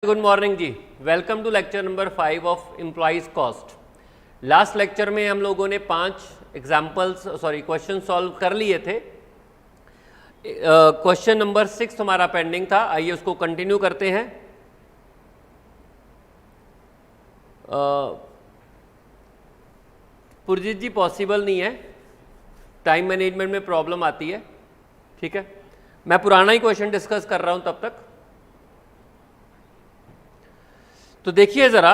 Good morning ji, welcome to lecture number 5 of employees cost. Last lecture में हम लोगों ने 5 क्वेश्चन सॉल्व कर लिए थे। क्वेश्चन नंबर 6 हमारा पेंडिंग था, आइए उसको कंटिन्यू करते हैं। पुरजीत जी पॉसिबल नहीं है, टाइम मैनेजमेंट में प्रॉब्लम आती है। ठीक है, मैं पुराना ही क्वेश्चन डिस्कस कर रहा हूं तब तक। तो देखिए ज़रा,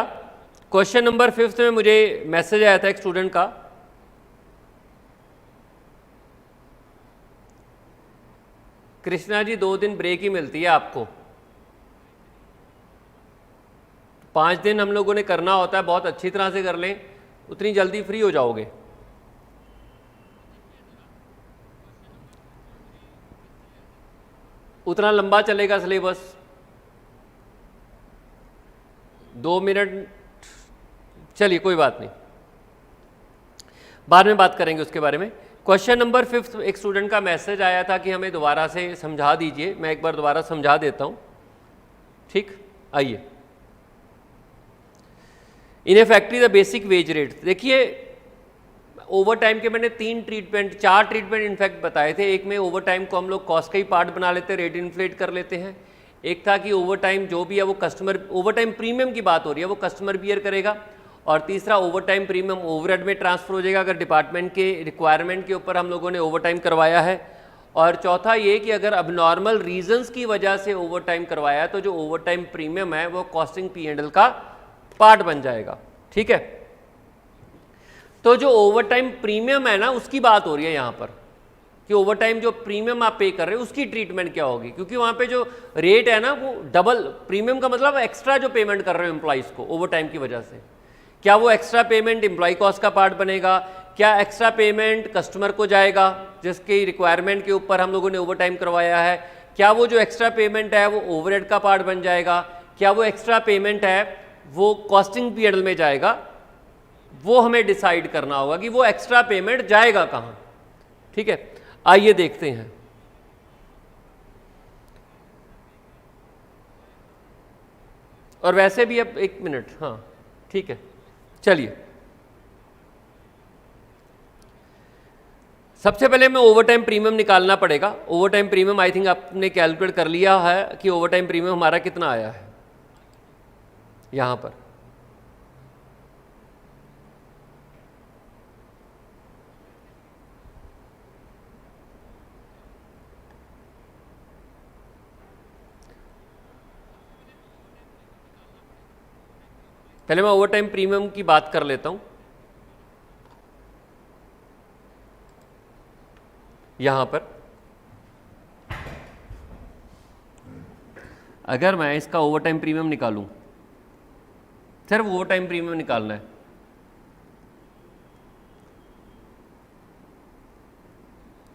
क्वेश्चन नंबर 5 में मुझे मैसेज आया था एक स्टूडेंट का, कृष्णा जी 2 दिन ब्रेक ही मिलती है आपको, 5 दिन हम लोगों ने करना होता है, बहुत अच्छी तरह से कर लें, उतनी जल्दी फ्री हो जाओगे। उतना लंबा चलेगा सिलेबस। 2 मिनट, चलिए कोई बात नहीं, बाद में बात करेंगे उसके बारे में। क्वेश्चन नंबर 5, एक स्टूडेंट का मैसेज आया था कि हमें दोबारा से समझा दीजिए। मैं एक बार दोबारा समझा देता हूं, ठीक। आइए, in a factory the basic wage rate. देखिए, ओवर टाइम के मैंने 4 ट्रीटमेंट इनफैक्ट बताए थे। एक में ओवर टाइम को हम लोग कॉस्ट का ही पार्ट बना लेते हैं, रेट इन्फ्लेट कर लेते हैं। एक था कि ओवर टाइम जो भी है वो कस्टमर, ओवर टाइम प्रीमियम की बात हो रही है, वो कस्टमर बियर करेगा। और तीसरा, ओवर टाइम प्रीमियम ओवरहेड में ट्रांसफर हो जाएगा अगर डिपार्टमेंट के रिक्वायरमेंट के ऊपर हम लोगों ने ओवर टाइम करवाया है। और चौथा ये कि अगर अबनॉर्मल रीजंस की वजह से ओवर टाइम करवाया तो जो ओवर टाइम प्रीमियम है वो कॉस्टिंग P&L का पार्ट बन जाएगा। ठीक है, तो जो ओवर टाइम प्रीमियम है ना, उसकी बात हो रही है यहाँ पर कि ओवर टाइम जो प्रीमियम आप पे कर रहे हो उसकी ट्रीटमेंट क्या होगी, क्योंकि वहाँ पे जो रेट है ना वो डबल, प्रीमियम का मतलब एक्स्ट्रा जो पेमेंट कर रहे हो एम्प्लॉइज़ को ओवर टाइम की वजह से, क्या वो एक्स्ट्रा पेमेंट एम्प्लॉय कॉस्ट का पार्ट बनेगा, क्या एक्स्ट्रा पेमेंट कस्टमर को जाएगा जिसकी रिक्वायरमेंट के ऊपर हम लोगों ने ओवर टाइम करवाया है, क्या वो जो एक्स्ट्रा पेमेंट है वो ओवरहेड का पार्ट बन जाएगा, क्या वो एक्स्ट्रा पेमेंट है वो कॉस्टिंग P&L में जाएगा। वो हमें डिसाइड करना होगा कि वो एक्स्ट्रा पेमेंट जाएगा कहाँ। ठीक है, आइए देखते हैं। और वैसे भी अब 1 मिनट, हाँ ठीक है, चलिए सबसे पहले हमें ओवर टाइम प्रीमियम निकालना पड़ेगा। Over time premium I think आपने कैलकुलेट कर लिया है कि ओवर टाइम प्रीमियम हमारा कितना आया है यहां पर। पहले मैं ओवर टाइम प्रीमियम की बात कर लेता हूं। यहां पर अगर मैं इसका ओवर टाइम प्रीमियम निकालूं, सिर्फ ओवर टाइम प्रीमियम निकालना है,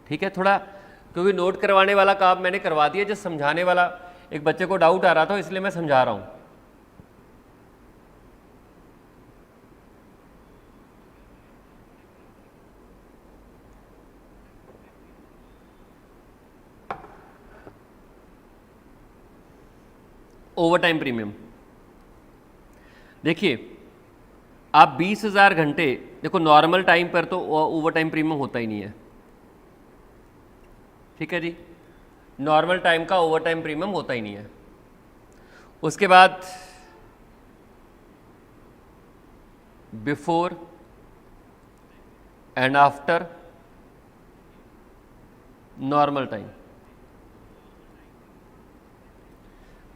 ठीक है। थोड़ा क्योंकि नोट करवाने वाला काम मैंने करवा दिया, जो समझाने वाला एक बच्चे को डाउट आ रहा था इसलिए मैं समझा रहा हूं। ओवर टाइम प्रीमियम देखिए, आप 20,000 घंटे, देखो नॉर्मल टाइम पर तो ओवर टाइम प्रीमियम होता ही नहीं है, ठीक है जी, नॉर्मल टाइम का ओवर टाइम प्रीमियम होता ही नहीं है। उसके बाद before and after normal time,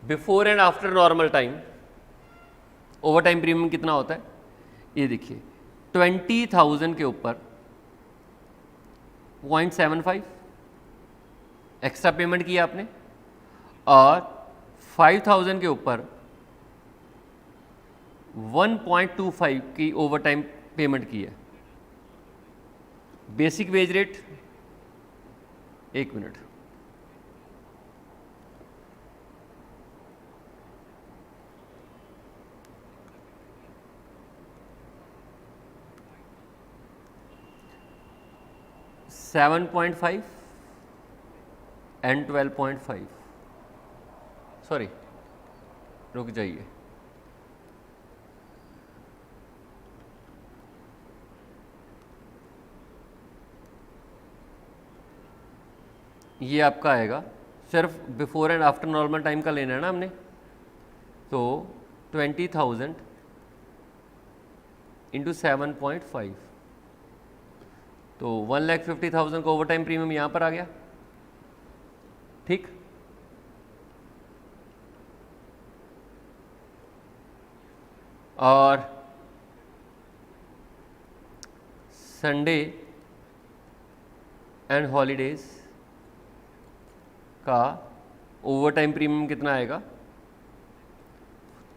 before and after normal time over time premium कितना होता है, ये देखिए 20,000 के ऊपर 0.75 एक्स्ट्रा पेमेंट किया आपने, और 5,000 के ऊपर 1.25 की ओवर टाइम पेमेंट की है। Basic wage rate, 1 minute, $7.5 and 12.5, sorry रुक जाइए, ये आपका आएगा, सिर्फ before and after normal time का लेना है ना हमने, तो 20,000 इंटू 7.5, तो 1,50,000 का ओवर टाइम प्रीमियम यहाँ पर आ गया। ठीक, और संडे एंड हॉलीडेज का ओवर टाइम प्रीमियम कितना आएगा,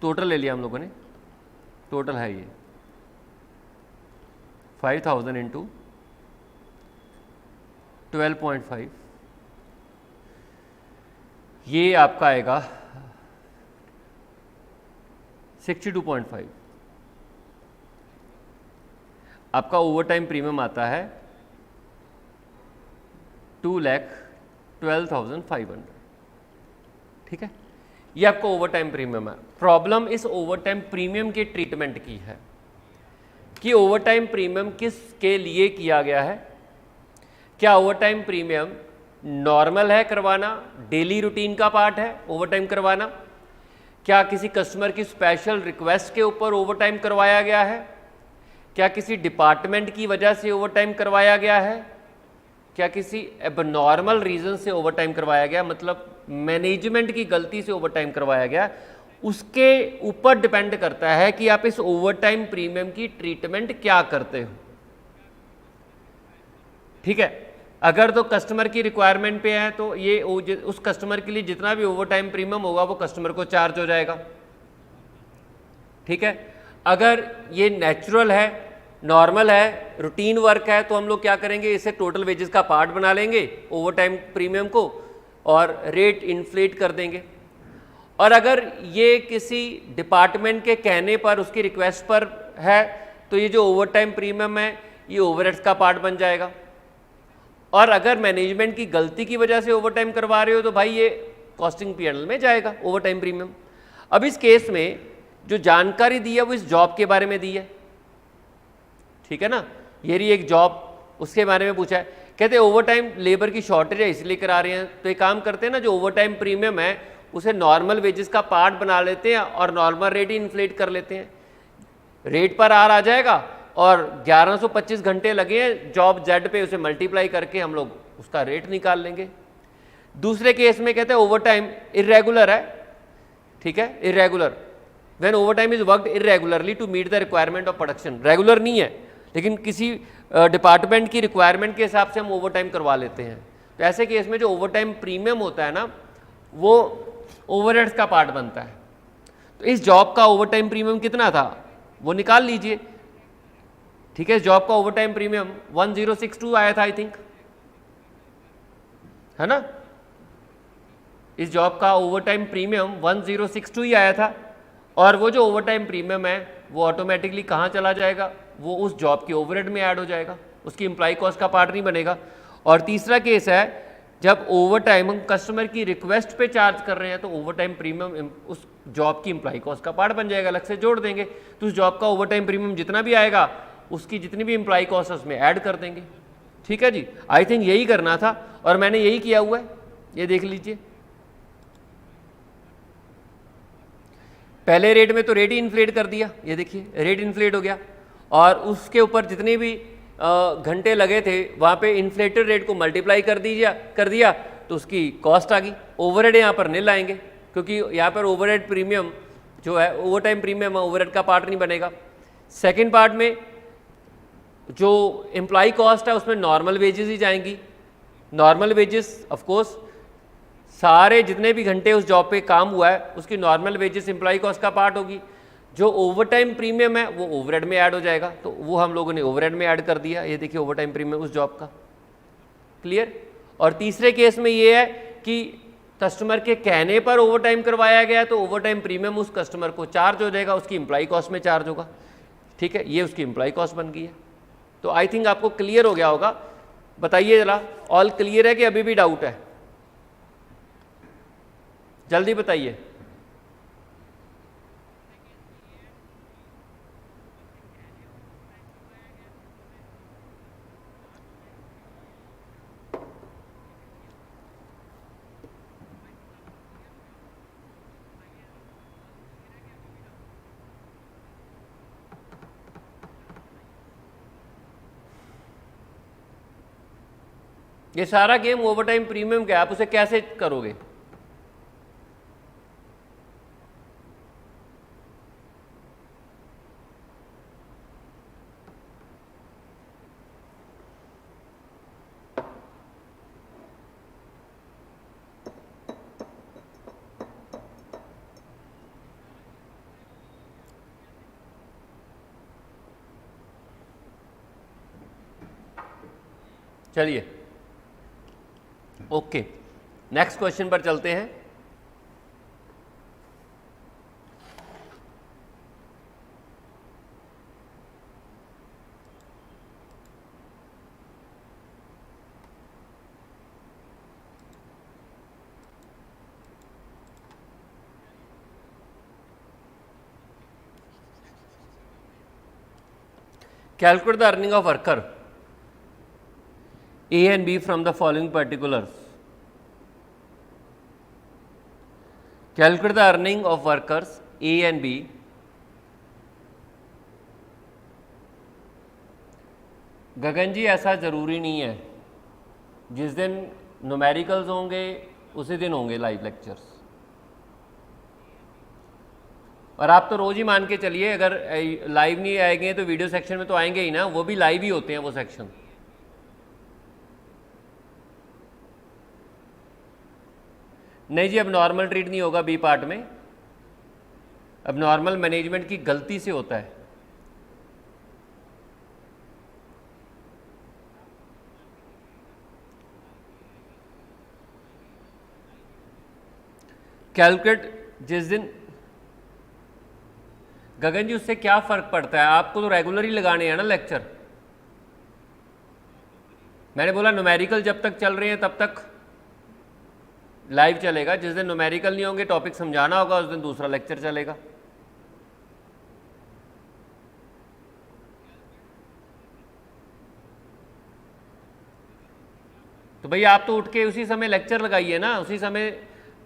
टोटल ले लिया हम लोगों ने, टोटल है ये 5,000 इंटू 12.5, ये आपका आएगा 62.5। आपका ओवर टाइम प्रीमियम आता है 2,12,500। ठीक है, ये आपका ओवर टाइम प्रीमियम है। प्रॉब्लम इस ओवर टाइम प्रीमियम के ट्रीटमेंट की है कि ओवर टाइम प्रीमियम किसके लिए किया गया है। क्या ओवर टाइम प्रीमियम नॉर्मल है करवाना, डेली रूटीन का पार्ट है ओवर टाइम करवाना? क्या किसी कस्टमर की स्पेशल रिक्वेस्ट के ऊपर ओवर टाइम करवाया गया है? क्या किसी डिपार्टमेंट की वजह से ओवर टाइम करवाया गया है? क्या किसी एबनॉर्मल रीज़न से ओवर टाइम करवाया गया, मतलब मैनेजमेंट की गलती से ओवर टाइम करवाया गया? उसके ऊपर डिपेंड करता है कि आप इस ओवर टाइम प्रीमियम की ट्रीटमेंट क्या करते हो। ठीक है, अगर तो कस्टमर की रिक्वायरमेंट पे है तो ये उस कस्टमर के लिए जितना भी ओवर टाइम प्रीमियम होगा वो कस्टमर को चार्ज हो जाएगा। ठीक है, अगर ये नेचुरल है, नॉर्मल है, रूटीन वर्क है, तो हम लोग क्या करेंगे, इसे टोटल वेजेस का पार्ट बना लेंगे ओवर टाइम प्रीमियम को और रेट इन्फ्लेट कर देंगे। और अगर ये किसी डिपार्टमेंट के कहने पर, उसकी रिक्वेस्ट पर है, तो ये जो ओवर टाइम प्रीमियम है ये ओवरहेड्स का पार्ट बन जाएगा। और अगर मैनेजमेंट की गलती की वजह से ओवर टाइम करवा रहे हो तो भाई ये कॉस्टिंग P&L में जाएगा ओवर टाइम प्रीमियम। अब इस केस में जो जानकारी दी है वो इस जॉब के बारे में दी है। ठीक है ना, ये रही एक जॉब, उसके बारे में पूछा है। कहते हैं ओवर टाइम लेबर की शॉर्टेज है इसलिए करा रहे हैं, तो एक काम करते हैं ना, जो ओवर टाइम प्रीमियम है उसे नॉर्मल वेजेस का पार्ट बना लेते हैं और नॉर्मल रेट ही इन्फ्लेट कर लेते हैं। रेट पर आर आ जाएगा और 1125 घंटे लगे हैं जॉब जेड पे, उसे मल्टीप्लाई करके हम लोग उसका रेट निकाल लेंगे। दूसरे केस में कहते हैं ओवर टाइम इरेगुलर है। ठीक है, irregular, when over time is worked irregularly to meet the requirement of production. Regular नहीं है लेकिन किसी डिपार्टमेंट की रिक्वायरमेंट के हिसाब से हम ओवर टाइम करवा लेते हैं। तो ऐसे केस में जो ओवर टाइम प्रीमियम होता है ना, वो ओवरहेड्स का पार्ट बनता है। तो इस जॉब का ओवर टाइम प्रीमियम कितना था वो निकाल लीजिए। ठीक है, इस जॉब का ओवर टाइम प्रीमियम 1062 आया था आई थिंक, है ना। इस जॉब का ओवर टाइम प्रीमियम 1062 ही आया था। और वो जो ओवर टाइम प्रीमियम है वो ऑटोमेटिकली कहाँ चला जाएगा, वो उस जॉब के ओवरहेड में ऐड हो जाएगा, उसकी एम्प्लॉय कॉस्ट का पार्ट नहीं बनेगा। और तीसरा केस है जब ओवर टाइम हम कस्टमर की रिक्वेस्ट पे चार्ज कर रहे हैं तो ओवर टाइम प्रीमियम उस जॉब की एम्प्लॉय कॉस्ट का पार्ट बन जाएगा, अलग से जोड़ देंगे। तो उस जॉब का ओवर टाइम प्रीमियम जितना भी आएगा उसकी जितनी भी एम्प्लॉय कॉस्ट उसमें ऐड कर देंगे। ठीक है जी, आई थिंक यही करना था और मैंने यही किया हुआ है, ये देख लीजिए। पहले रेट में तो रेट ही इन्फ्लेट कर दिया, ये देखिए रेट इन्फ्लेट हो गया और उसके ऊपर जितने भी घंटे लगे थे वहाँ पे इन्फ्लेटेड रेट को मल्टीप्लाई कर दिया तो उसकी कॉस्ट आ गई। ओवरहेड यहाँ पर नहीं लाएंगे क्योंकि यहाँ पर ओवरहेड प्रीमियम जो है, ओवर टाइम प्रीमियम ओवरहेड का पार्ट नहीं बनेगा। सेकंड पार्ट में जो एम्प्लॉय कॉस्ट है उसमें नॉर्मल वेजेस ही जाएंगी। नॉर्मल वेजेस ऑफ कोर्स सारे जितने भी घंटे उस जॉब पे काम हुआ है उसकी नॉर्मल वेजेस एम्प्लॉय कॉस्ट का पार्ट होगी। जो ओवर टाइम प्रीमियम है वो ओवरहेड में ऐड हो जाएगा, तो वो हम लोगों ने ओवरहेड में ऐड कर दिया। ये देखिए ओवर टाइम प्रीमियम उस जॉब का, क्लियर। और तीसरे केस में ये है कि कस्टमर के कहने पर ओवर टाइम करवाया गया तो ओवर टाइम प्रीमियम उस कस्टमर को चार्ज हो जाएगा, उसकी एम्प्लॉय कॉस्ट में चार्ज होगा। ठीक है, ये उसकी एम्प्लॉय कॉस्ट बन गई है। तो आई थिंक आपको क्लियर हो गया होगा। बताइए जरा, ऑल क्लियर है कि अभी भी डाउट है? जल्दी बताइए। ये सारा गेम ओवर टाइम प्रीमियम का, आप उसे कैसे करोगे? चलिए ओके, नेक्स्ट क्वेश्चन पर चलते हैं। Calculate the earning of worker A and B from the following particulars. Calculate the earning of workers A and B गगन जी ऐसा ज़रूरी नहीं है, जिस दिन न्यूमेरिकल्स होंगे उसी दिन होंगे लाइव लेक्चर्स। और आप तो रोज़ ही मान के चलिए, अगर लाइव नहीं आएंगे तो वीडियो सेक्शन में तो आएंगे ही ना, वो भी लाइव ही होते हैं वो सेक्शन। नहीं जी, अब नॉर्मल ट्रीट नहीं होगा बी पार्ट में, अब नॉर्मल मैनेजमेंट की गलती से होता है। कैलकुलेट जिस दिन, गगन जी उससे क्या फ़र्क पड़ता है, आपको तो रेगुलर ही लगाने हैं ना लेक्चर। मैंने बोला न्यूमेरिकल जब तक चल रहे हैं तब तक लाइव चलेगा, जिस दिन न्यूमेरिकल नहीं होंगे, टॉपिक समझाना होगा, उस दिन दूसरा लेक्चर चलेगा। तो भाई आप तो उठ के उसी समय लेक्चर लगाइए ना, उसी समय।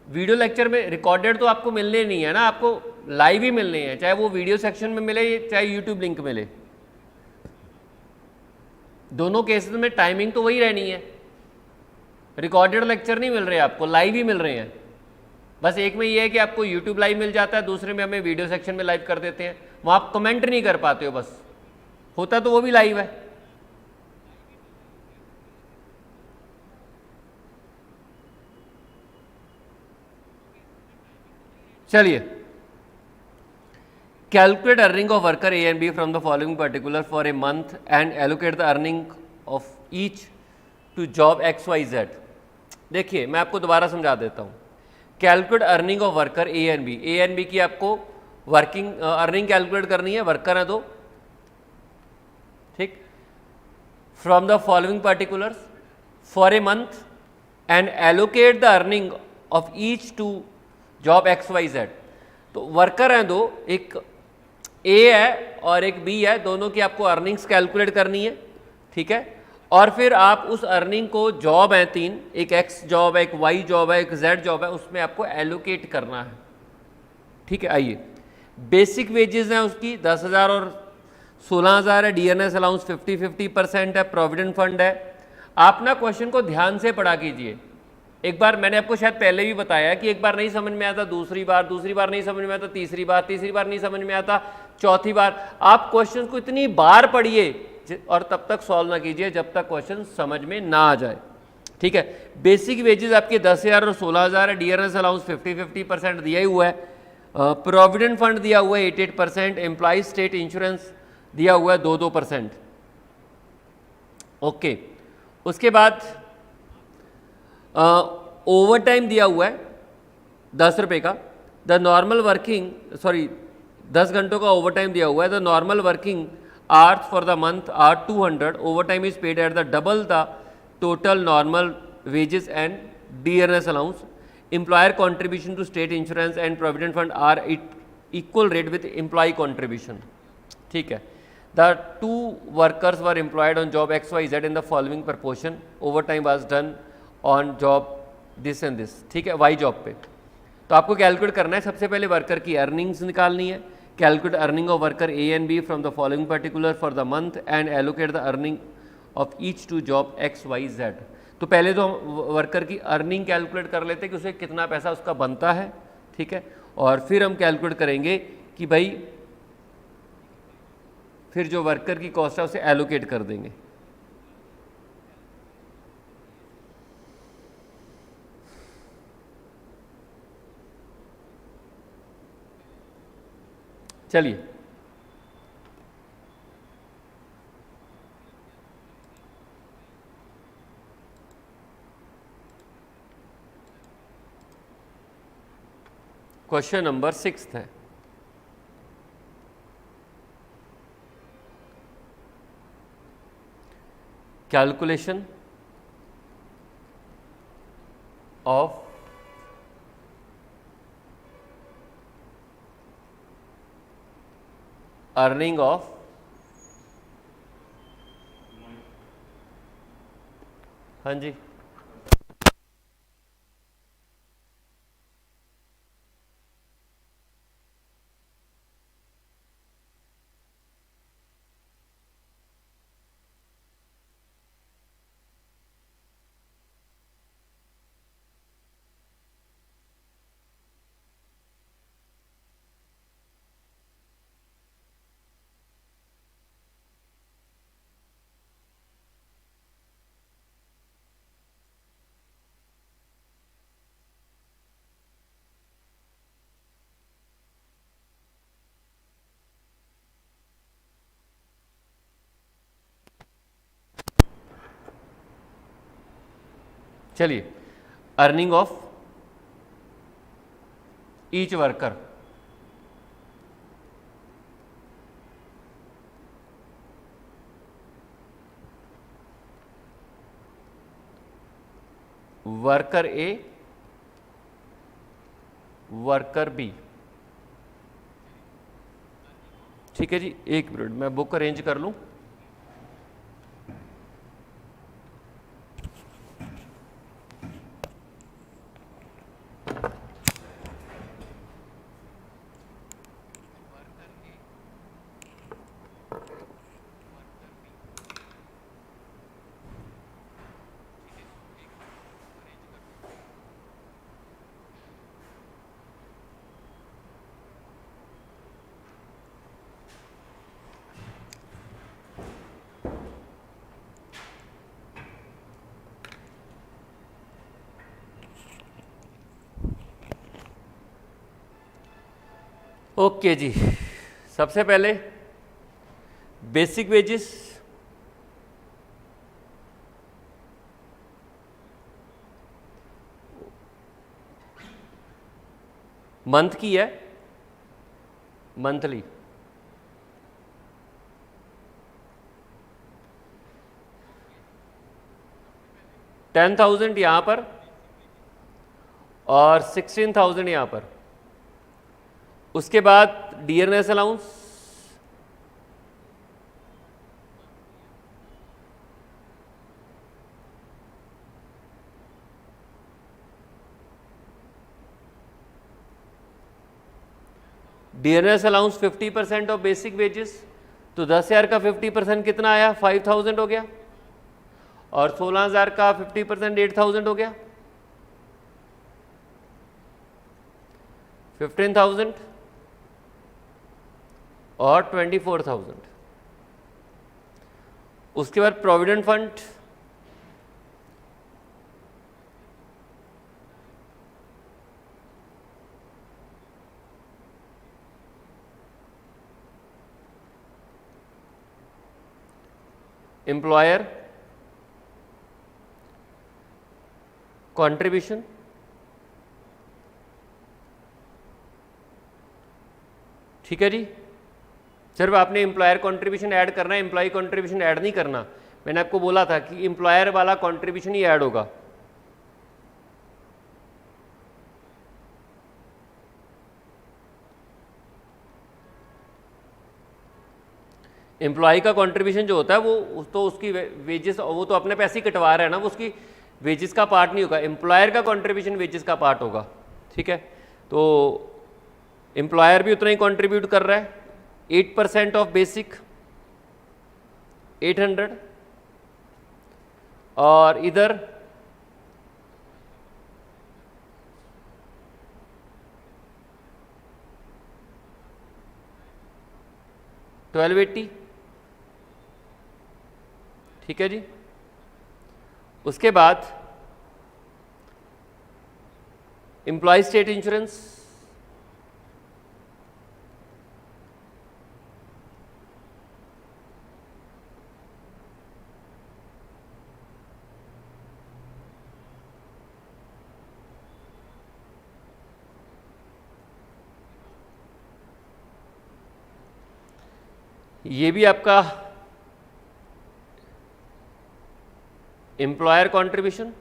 वीडियो लेक्चर में रिकॉर्डेड तो आपको मिलने नहीं है ना, आपको लाइव ही मिलने हैं, चाहे वो वीडियो सेक्शन में मिले चाहे यूट्यूब लिंक मिले। दोनों केसेस में टाइमिंग तो वही रहनी है। रिकॉर्डेड लेक्चर नहीं मिल रहे आपको, लाइव ही मिल रहे हैं। बस एक में ये है कि आपको यूट्यूब लाइव मिल जाता है, दूसरे में हमें वीडियो सेक्शन में लाइव कर देते हैं, वहाँ आप कमेंट नहीं कर पाते हो, बस होता तो वो भी लाइव है। चलिए, calculate earning of worker A and B from the following particular for a month and allocate the earning of each to job X Y Z. देखिए मैं आपको दोबारा समझा देता हूँ। Calculate earning of worker A and B की आपको working earning calculate करनी है, वर्कर है दो, ठीक। From the following particulars for a month and allocate the earning of each to job X Y Z. तो वर्कर हैं दो, एक ए है और एक बी है, दोनों की आपको अर्निंग्स कैलकुलेट करनी है, ठीक है। और फिर आप उस अर्निंग को, जॉब है तीन, एक एक्स जॉब है, एक वाई जॉब है, एक जेड जॉब है, उसमें आपको एलोकेट करना है, ठीक है। आइए, बेसिक वेजेस हैं उसकी 10,000 और 16,000 है, डीएनएस अलाउंस 50-50% है, प्रोविडेंट फंड है। आप ना क्वेश्चन को ध्यान से पढ़ा कीजिए। एक बार मैंने आपको शायद पहले भी बताया कि एक बार नहीं समझ में आता, दूसरी बार नहीं समझ में आता, तीसरी बार नहीं समझ में आता, चौथी बार। आप क्वेश्चन को इतनी बार पढ़िए और तब तक सॉल्व ना कीजिए जब तक क्वेश्चन समझ में ना आ जाए, ठीक है। बेसिक वेजेस आपके 10,000 और 16,000 है, डीएनएस अलाउंस 50-50% दिया ही हुआ है, प्रोविडेंट फंड दिया हुआ है 88%, एम्प्लॉय स्टेट इंश्योरेंस दिया हुआ है 2-2%, ओके। उसके बाद ओवर टाइम दिया हुआ है 10 रुपये का, द नॉर्मल वर्किंग 10 घंटों का ओवर टाइम दिया हुआ है, the normal working hours for the month are 200, over time is paid at the double the total normal wages and DNS allowance, employer contribution to state insurance and provident fund are equal rate with employ contribution, ठीक है। The 2 workers were employed on job XYZ in the following proportion, over time was done on job this and this, ठीक है, Y job पे। तो आपको calculate करना है, सबसे पहले वर्कर की अर्निंग्स निकालनी है। Calculate earning of worker A and B from the following particular for the month and allocate the earning of each to job XYZ। तो पहले तो हम वर्कर की अर्निंग कैलकुलेट कर लेते हैं कि उसे कितना पैसा उसका बनता है, ठीक है, और फिर हम कैलकुलेट करेंगे कि भाई फिर जो वर्कर की कॉस्ट है उसे एलोकेट कर देंगे। चलिए क्वेश्चन नंबर 6 है। कैलकुलेशन ऑफ अर्निंग ऑफ हाँ जी चलिए earning of each worker, worker A, worker bee, ठीक है जी। एक मिनट मैं बुक अरेंज कर लूं। ओके जी, सबसे पहले बेसिक वेजेस, मंथ की है, मंथली, $10,000 यहां पर और 16,000 यहां पर। उसके बाद dearness allowance, dearness allowance 50% of basic wages, तो 10,000 का 50% कितना आया, 5,000 हो गया, और 16,000 का 50% 8,000 हो गया, 15,000 और 24,000। उसके बाद प्रोविडेंट फंड, एम्प्लॉयर कंट्रीब्यूशन, ठीक है जी। सिर्फ आपने एम्प्लॉयर कंट्रीब्यूशन ऐड करना है, एम्प्लॉय कंट्रीब्यूशन ऐड नहीं करना। मैंने आपको बोला था कि एम्प्लॉयर वाला कंट्रीब्यूशन ही ऐड होगा। एम्प्लॉय का कंट्रीब्यूशन जो होता है वो तो उसकी वेजेस, वो तो अपने पैसे ही कटवा रहा है ना, वो उसकी वेजेस का पार्ट नहीं होगा। एम्प्लॉयर का कंट्रीब्यूशन वेजेस का पार्ट होगा, ठीक है। तो एम्प्लॉयर भी उतना ही कंट्रीब्यूट कर रहा है, 8% ऑफ बेसिक 800, और इधर 1280, ठीक है जी। उसके बाद एम्प्लॉय स्टेट इंश्योरेंस, ये भी आपका एम्प्लॉयर कंट्रीब्यूशन,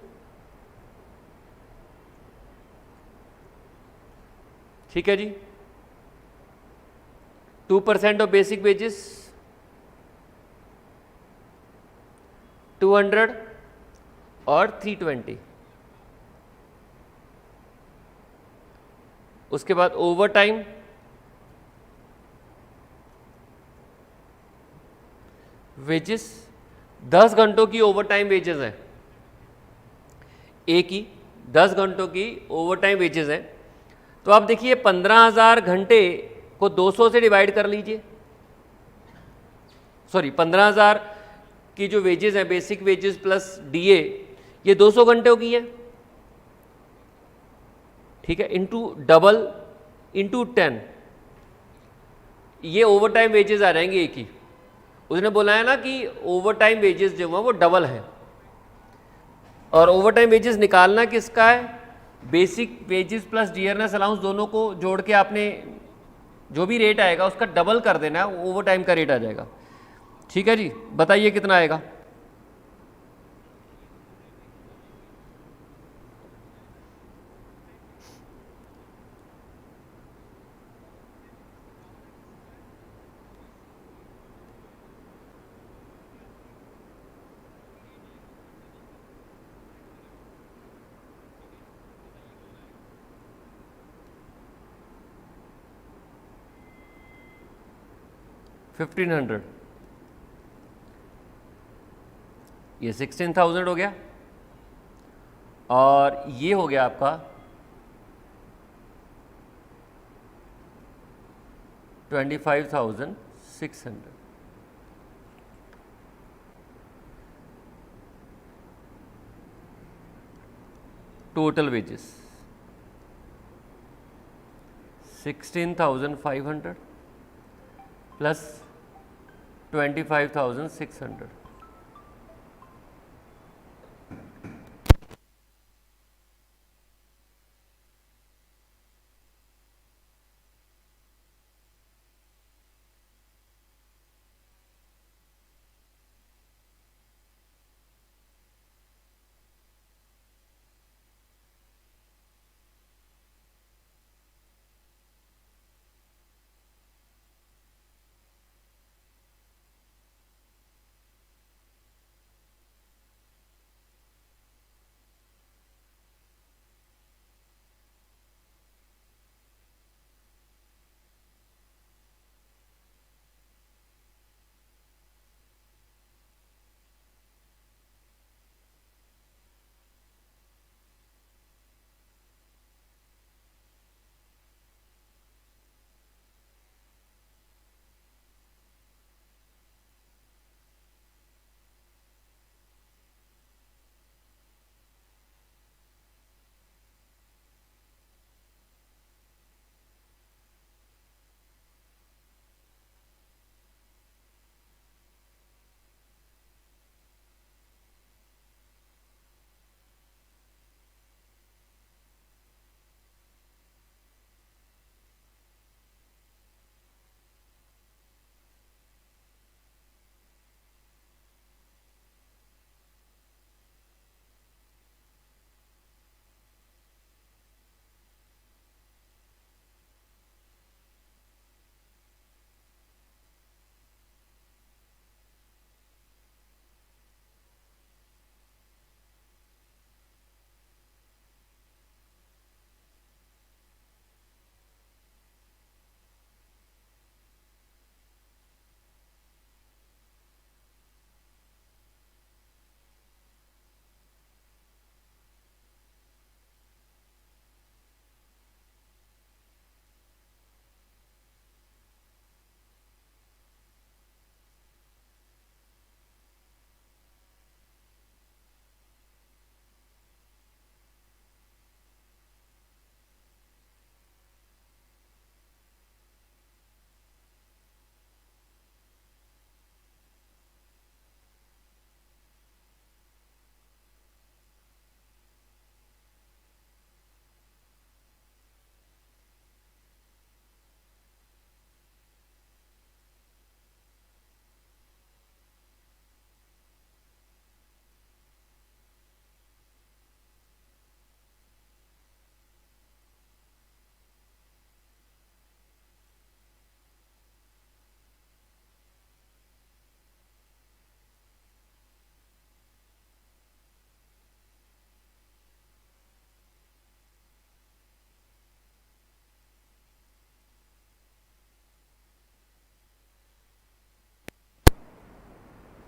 ठीक है जी। 2% ऑफ बेसिक वेजेस, 200 और 320। उसके बाद ओवर टाइम, वेजेस 10 घंटों की ओवर टाइम वेजेस है, एक ही 10 घंटों की ओवर टाइम वेजेस है। तो आप देखिए 15,000 घंटे को 200 से डिवाइड कर लीजिए, सॉरी 15,000 की जो वेजेस है बेसिक वेजेस प्लस डीए, ये 200 घंटों की है, ठीक है, इंटू डबल इंटू 10, ये ओवर टाइम वेजेस आ जाएंगे एक ही। उसने बोला है ना कि ओवर टाइम वेजेस जो है वो डबल है, और ओवर टाइम वेजेस निकालना किसका है, basic wages plus dearness allowance दोनों को जोड़ के आपने जो भी रेट आएगा उसका डबल कर देना है, ओवर टाइम का रेट आ जाएगा, ठीक है जी। बताइए कितना आएगा। $1,500, ये 16,000 हो गया, और ये हो गया आपका 25,600। Total wages 16,500 plus 25,600।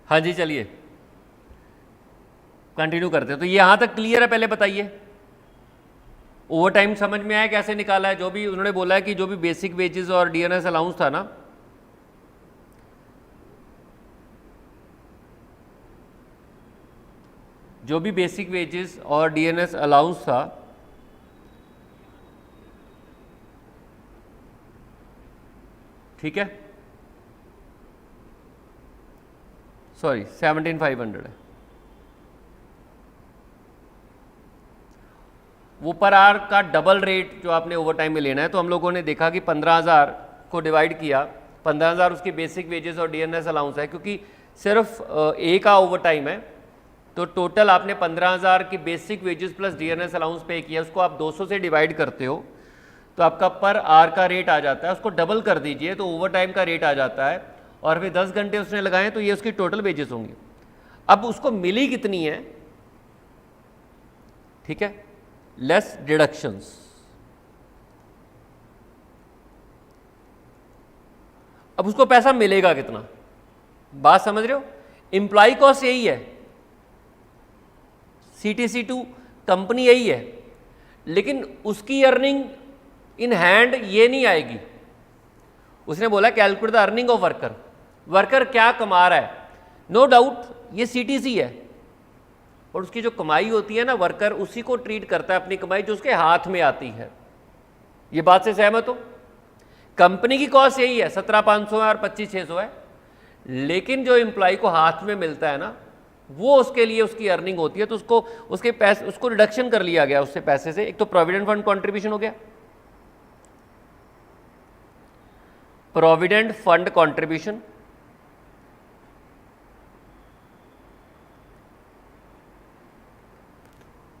हाँ जी, चलिए कंटिन्यू करते हैं। तो ये यहाँ तक क्लियर है, पहले बताइए ओवर टाइम समझ में आया कैसे निकाला है? जो भी उन्होंने बोला है कि जो भी बेसिक वेजेस और डीएनएस अलाउंस था ना, जो भी बेसिक वेजेस और डीएनएस अलाउंस था, ठीक है, सॉरी 17,500 है, वो पर आवर का डबल रेट जो आपने ओवर टाइम में लेना है। तो हम लोगों ने देखा कि 15,000 को डिवाइड किया, 15,000 उसकी बेसिक वेजेस और डीएनएस अलाउंस है, क्योंकि सिर्फ ए का ओवर टाइम है, तो टोटल आपने 15,000 की basic wages plus DNS allowance पे किया। उसको आप 200 से डिवाइड करते हो तो आपका पर आवर का रेट आ जाता है, उसको डबल कर दीजिए तो ओवर टाइम का रेट आ जाता है, और फिर 10 घंटे उसने लगाए तो ये उसकी टोटल वेजेस होंगी। अब उसको मिली कितनी है, ठीक है, लेस डिडक्शंस। अब उसको पैसा मिलेगा कितना, बात समझ रहे हो? एम्प्लॉय कॉस्ट यही है, CTC2 कंपनी यही है, लेकिन उसकी अर्निंग इन हैंड ये नहीं आएगी। उसने बोला calculate the earning of worker, worker क्या कमा रहा है, नो डाउट ये CTC है, और उसकी जो कमाई होती है ना, वर्कर उसी को ट्रीट करता है अपनी कमाई जो उसके हाथ में आती है। ये बात से सहमत हो? कंपनी की कॉस्ट यही है, 17,500 है और 25,600 है, लेकिन जो एम्प्लॉय को हाथ में मिलता है ना, वो उसके लिए उसकी अर्निंग होती है। तो उसको उसके पैसे, उसको रिडक्शन कर लिया गया उससे पैसे से। एक तो प्रोविडेंट फंड कंट्रीब्यूशन हो गया, प्रोविडेंट फंड कंट्रीब्यूशन,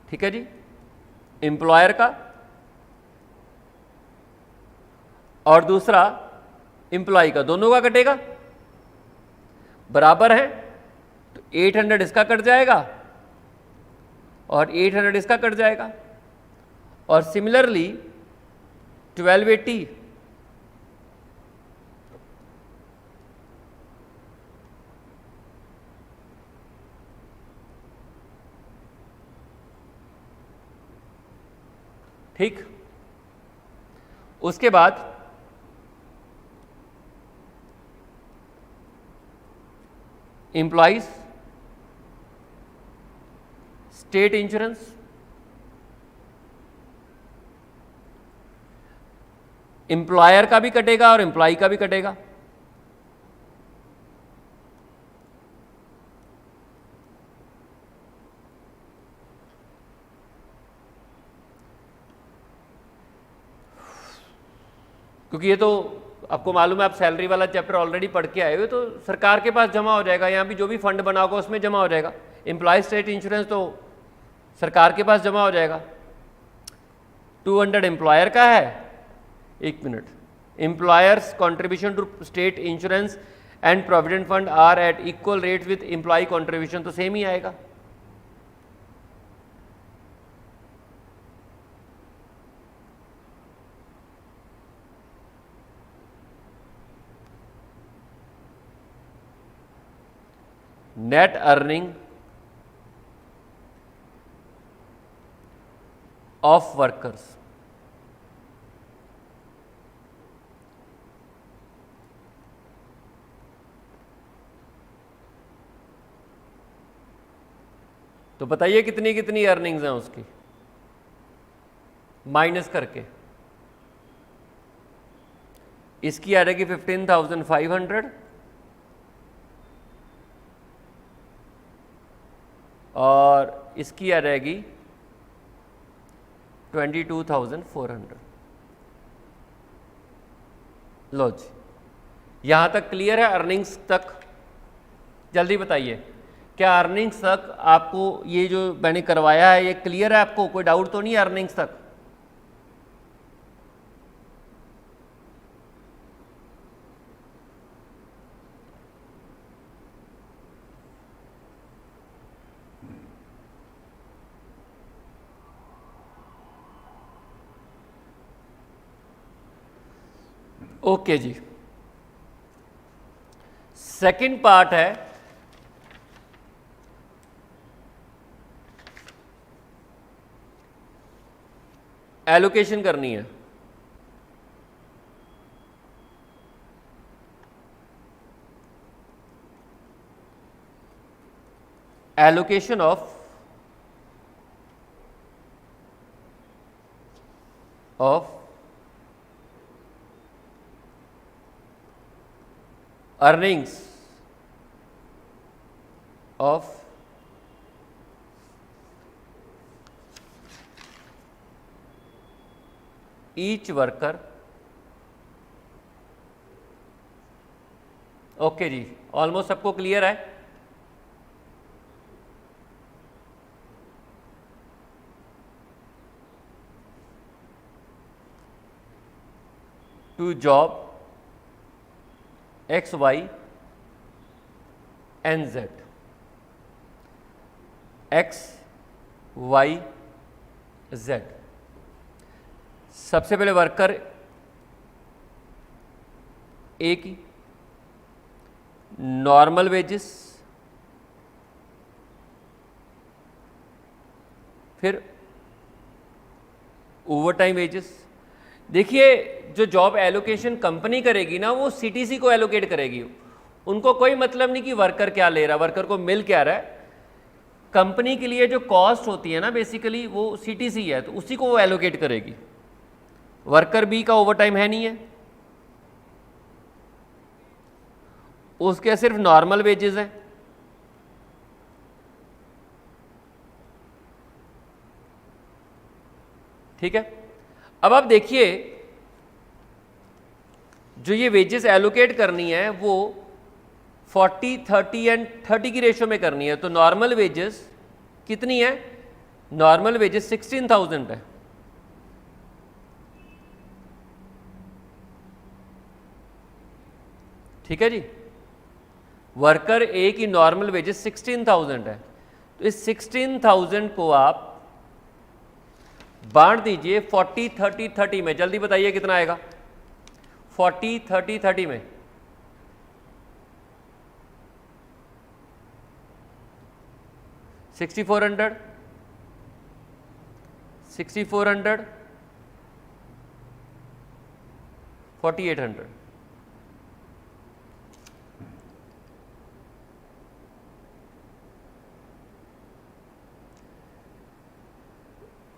ठीक है जी, एम्प्लॉयर का, और दूसरा एम्प्लॉय का, दोनों का कटेगा, बराबर है। तो 800 इसका कट जाएगा और 800 इसका कट जाएगा, और सिमिलरली 1280 ठीक। उसके बाद एम्प्लॉइज स्टेट इंश्योरेंस, एम्प्लॉयर का भी कटेगा और एम्प्लॉय का भी कटेगा। क्योंकि ये तो आपको मालूम है, आप सैलरी वाला चैप्टर ऑलरेडी पढ़ के आए हुए, तो सरकार के पास जमा हो जाएगा, यहाँ भी जो भी फंड बना होगा उसमें जमा हो जाएगा। एम्प्लॉय स्टेट इंश्योरेंस तो सरकार के पास जमा हो जाएगा। 200 एम्प्लॉयर का है, एक मिनट, employers contribution to state insurance and provident fund are at equal rate with employ contribution, तो सेम ही आएगा। नेट अर्निंग ऑफ वर्कर्स, तो बताइए कितनी कितनी अर्निंग्स हैं उसकी, माइनस करके। इसकी आ जाएगी 15,500 और इसकी आ जाएगी 22,400। लो जी, यहाँ तक क्लियर है अर्निंग्स तक? जल्दी बताइए, क्या अर्निंग्स तक आपको ये जो मैंने करवाया है ये क्लियर है? आपको कोई डाउट तो नहीं है अर्निंग्स तक? ओके जी, सेकंड पार्ट है एलोकेशन करनी है। Allocation of earnings of each worker। Okay ji, almost सबको क्लियर है। To job X Y and Z, X Y Z. सबसे पहले वर्कर ए की नॉर्मल वेजेस, फिर ओवरटाइम वेजेस। देखिए, जो जॉब एलोकेशन कंपनी करेगी ना, वो सीटीसी को एलोकेट करेगी। उनको कोई मतलब नहीं कि वर्कर क्या ले रहा है, वर्कर को मिल क्या रहा है। कंपनी के लिए जो कॉस्ट होती है ना, बेसिकली वो सीटीसी है, तो उसी को वो एलोकेट करेगी। वर्कर बी का ओवरटाइम है नहीं है, उसके सिर्फ नॉर्मल वेजेस हैं। ठीक है, अब आप देखिए, जो ये वेजेस एलोकेट करनी है वो 40, 30 एंड 30 की रेशो में करनी है। तो नॉर्मल वेजेस कितनी है? नॉर्मल वेजेस 16,000 है। ठीक है जी, वर्कर ए की नॉर्मल वेजेस 16,000 है। तो इस 16,000 को आप बांट दीजिए 40, 30, 30 में। जल्दी बताइए कितना आएगा 40, 30, 30 में। $6,400, 6,400, 4,800।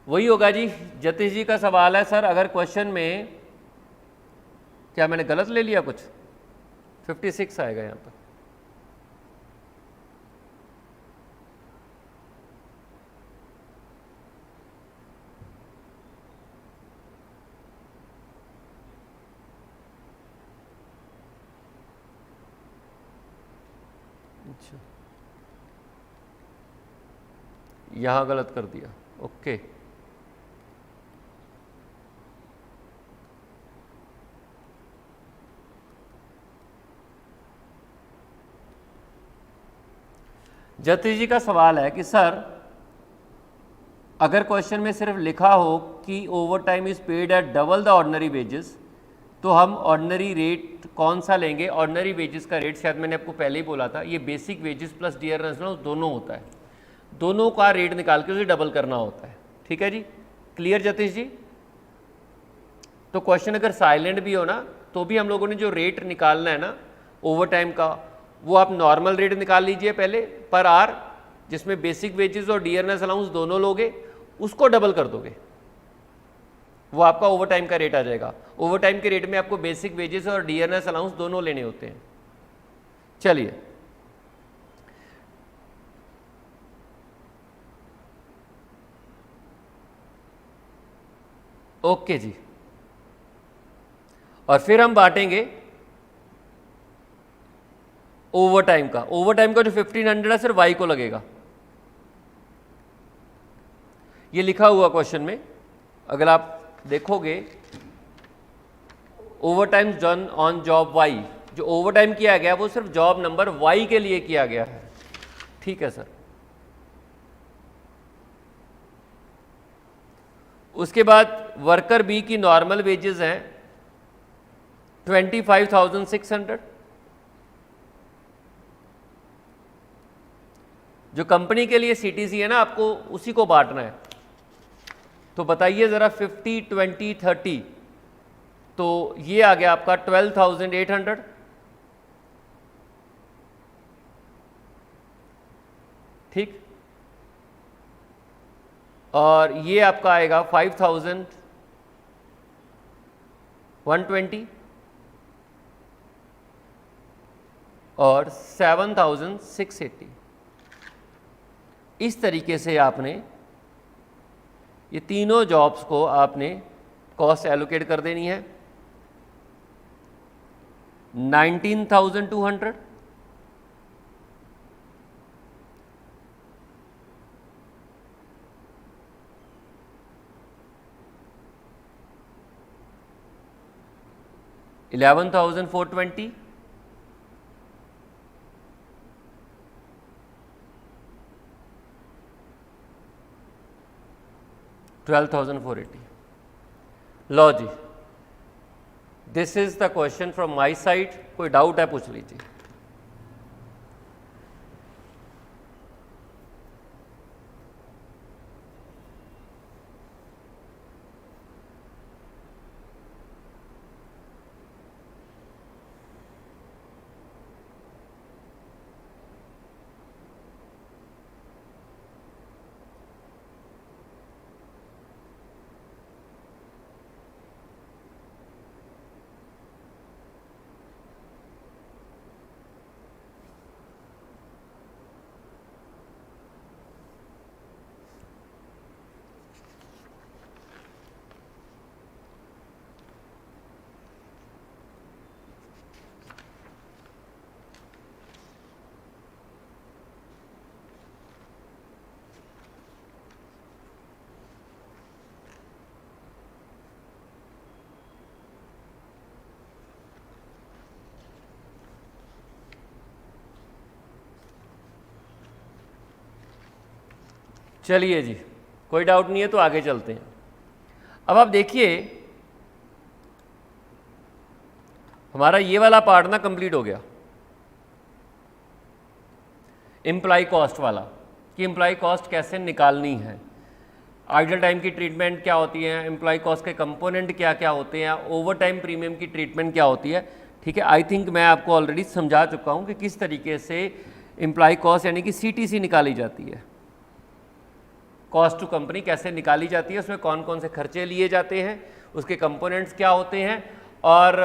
वही होगा जी। जतीश जी का सवाल है, सर अगर क्वेश्चन में, क्या मैंने गलत ले लिया कुछ? 56 आएगा यहाँ पर। अच्छा, यहाँ गलत कर दिया। ओके, जतीश जी का सवाल है कि सर अगर क्वेश्चन में सिर्फ लिखा हो कि over time is paid at double the ordinary wages, तो हम ऑर्डिनरी रेट कौन सा लेंगे? ऑर्डिनरी वेजेस का रेट शायद मैंने आपको पहले ही बोला था, ये basic wages plus dearness allowance दोनों होता है। दोनों का रेट निकाल के उसे डबल करना होता है। ठीक है जी, क्लियर जतीश जी? तो क्वेश्चन अगर साइलेंट भी हो ना, तो भी हम लोगों ने जो रेट निकालना है ना ओवर टाइम का, वो आप नॉर्मल रेट निकाल लीजिए पहले पर आर, जिसमें बेसिक वेजेस और डियरनेस अलाउंस दोनों लोगे, उसको डबल कर दोगे, वो आपका ओवर टाइम का रेट आ जाएगा। ओवर टाइम के रेट में आपको बेसिक वेजेस और डियरनेस अलाउंस दोनों लेने होते हैं। चलिए, ओके जी, और फिर हम बांटेंगे ओवर टाइम का। ओवर टाइम का जो 1500 है सिर्फ वाई को लगेगा। ये लिखा हुआ क्वेश्चन में, अगर आप देखोगे over time done on job Y, जो ओवर टाइम किया गया वो सिर्फ जॉब नंबर वाई के लिए किया गया है। ठीक है सर। उसके बाद वर्कर बी की नॉर्मल वेजेस हैं 25,600, जो कंपनी के लिए सीटीसी है ना, आपको उसी को बांटना है। तो बताइए ज़रा 50, 20, 30, तो ये आ गया आपका 12,800। ठीक, और ये आपका आएगा 5,120 और 7,680। इस तरीके से आपने ये तीनों जॉब्स को आपने कॉस्ट एलोकेट कर देनी है। 19,200, 11,420, 12,480। लो जी, this is the question from my side. कोई डाउट है पूछ लीजिए। चलिए जी, कोई डाउट नहीं है तो आगे चलते हैं। अब आप देखिए, हमारा ये वाला पार्ट ना कंप्लीट हो गया, एम्प्लॉय कॉस्ट वाला, कि एम्प्लॉय कॉस्ट कैसे निकालनी है, आइडल टाइम की ट्रीटमेंट क्या होती है, एम्प्लॉय कॉस्ट के कंपोनेंट क्या क्या होते हैं, ओवर टाइम प्रीमियम की ट्रीटमेंट क्या होती है। ठीक है, आई थिंक मैं आपको ऑलरेडी समझा चुका हूँ कि किस तरीके से एम्प्लॉय कॉस्ट यानी कि CTC निकाली जाती है, कॉस्ट टू कंपनी कैसे निकाली जाती है, उसमें कौन कौन से खर्चे लिए जाते हैं, उसके कंपोनेंट्स क्या होते हैं। और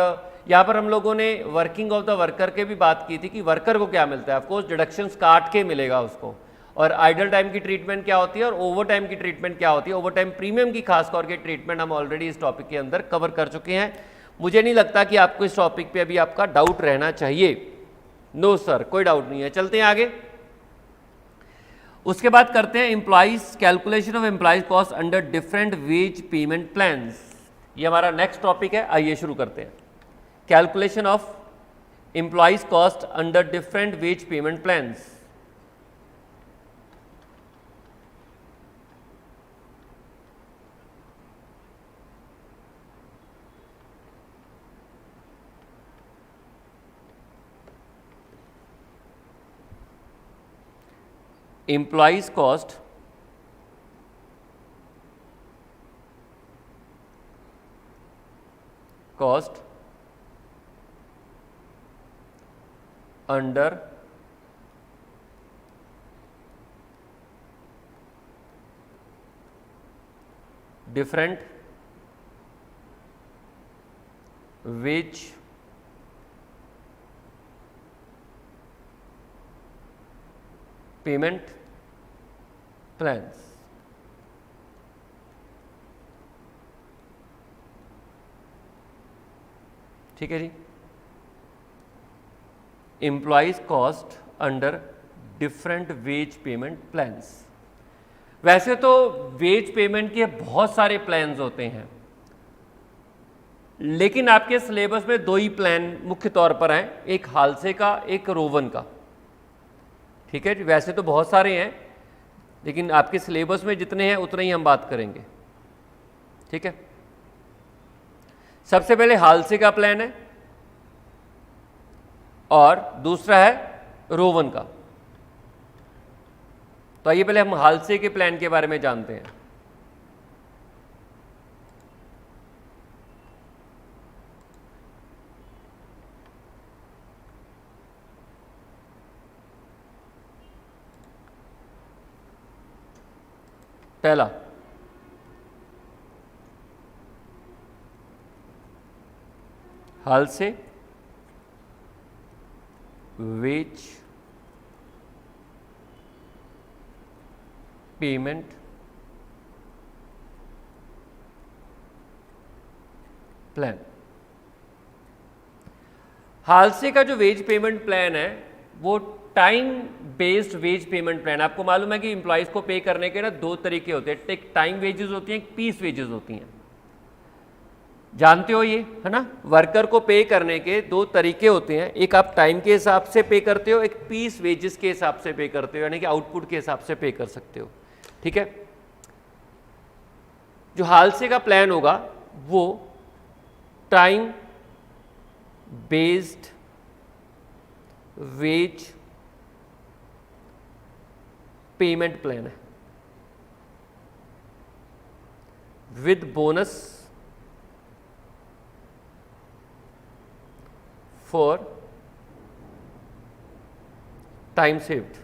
यहाँ पर हम लोगों ने वर्किंग ऑफ द वर्कर के भी बात की थी कि वर्कर को क्या मिलता है, ऑफकोर्स डिडक्शंस काट के मिलेगा उसको, और आइडल टाइम की ट्रीटमेंट क्या होती है और ओवर टाइम की ट्रीटमेंट क्या होती है। ओवर टाइम प्रीमियम की खास करके ट्रीटमेंट हम ऑलरेडी इस टॉपिक के अंदर कवर कर चुके हैं। मुझे नहीं लगता कि आपको इस टॉपिक पे अभी आपका डाउट रहना चाहिए। नो सर, कोई डाउट नहीं है। चलते हैं आगे। उसके बाद करते हैं employees calculation of employees cost under different wage payment plans. ये हमारा नेक्स्ट टॉपिक है, आइए शुरू करते हैं। Calculation of employees cost under different wage payment plans. Employees cost under different wage payment plans. ठीक है जी, employees cost under different wage payment plans. वैसे तो वेज पेमेंट के बहुत सारे प्लान्स होते हैं, लेकिन आपके सिलेबस में दो ही प्लान मुख्य तौर पर हैं, एक हालसे का, एक रोवन का। ठीक है जी, वैसे तो बहुत सारे हैं, लेकिन आपके सिलेबस में जितने हैं उतने ही हम बात करेंगे। ठीक है, सबसे पहले हालसे का प्लान है और दूसरा है रोवन का। तो आइए पहले हम हालसे के प्लान के बारे में जानते हैं। पहला, हाल से वेज पेमेंट प्लान। हाल से का जो वेज पेमेंट प्लान है वो time based wage payment plan. आपको मालूम है कि एम्प्लॉयज को पे करने के ना दो तरीके होते हैं, एक टाइम वेजेस होती हैं, एक पीस वेजेस होती हैं, जानते हो ये, है ना। वर्कर को पे करने के दो तरीके होते हैं, एक आप टाइम के हिसाब से पे करते हो, एक पीस वेजेस के हिसाब से पे करते हो, यानी कि आउटपुट के हिसाब से पे कर सकते हो, ठीक है। जो हाल से का प्लान होगा वो time based wage payment plan है with bonus for time saved.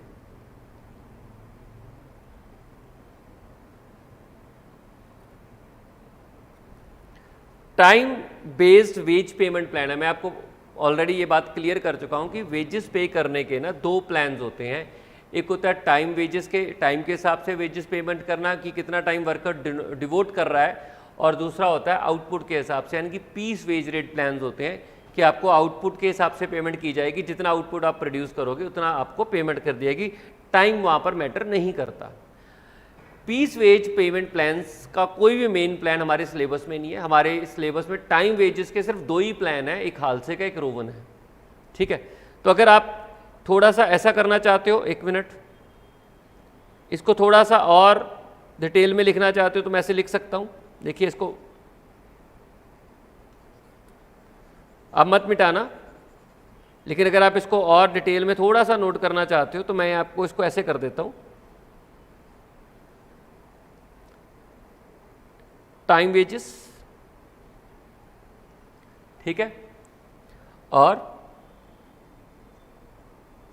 Time based wage payment plan है, मैं आपको ऑलरेडी ये बात क्लियर कर चुका हूं कि वेजेस पे करने के ना दो प्लान्स होते हैं। एक होता है टाइम वेजेस के, टाइम के हिसाब से वेजेस पेमेंट करना कि कितना टाइम वर्कर डिवोट कर रहा है, और दूसरा होता है आउटपुट के हिसाब से, यानी कि पीस वेज रेट प्लान्स होते हैं कि आपको आउटपुट के हिसाब से पेमेंट की जाएगी, जितना आउटपुट आप प्रोड्यूस करोगे उतना आपको पेमेंट कर दिएगी, टाइम वहाँ पर मैटर नहीं करता। पीस वेज पेमेंट प्लान्स का कोई भी मेन प्लान हमारे सिलेबस में नहीं है। हमारे सिलेबस में टाइम वेजेस के सिर्फ दो ही प्लान है, एक हाल से का, एक रोवन है, ठीक है। तो अगर आप थोड़ा सा ऐसा करना चाहते हो, एक मिनट, इसको थोड़ा सा और डिटेल में लिखना चाहते हो तो मैं ऐसे लिख सकता हूँ। देखिए, इसको अब मत मिटाना, लेकिन अगर आप इसको और डिटेल में थोड़ा सा नोट करना चाहते हो तो मैं आपको इसको ऐसे कर देता हूँ। टाइम वेजेस, ठीक है, और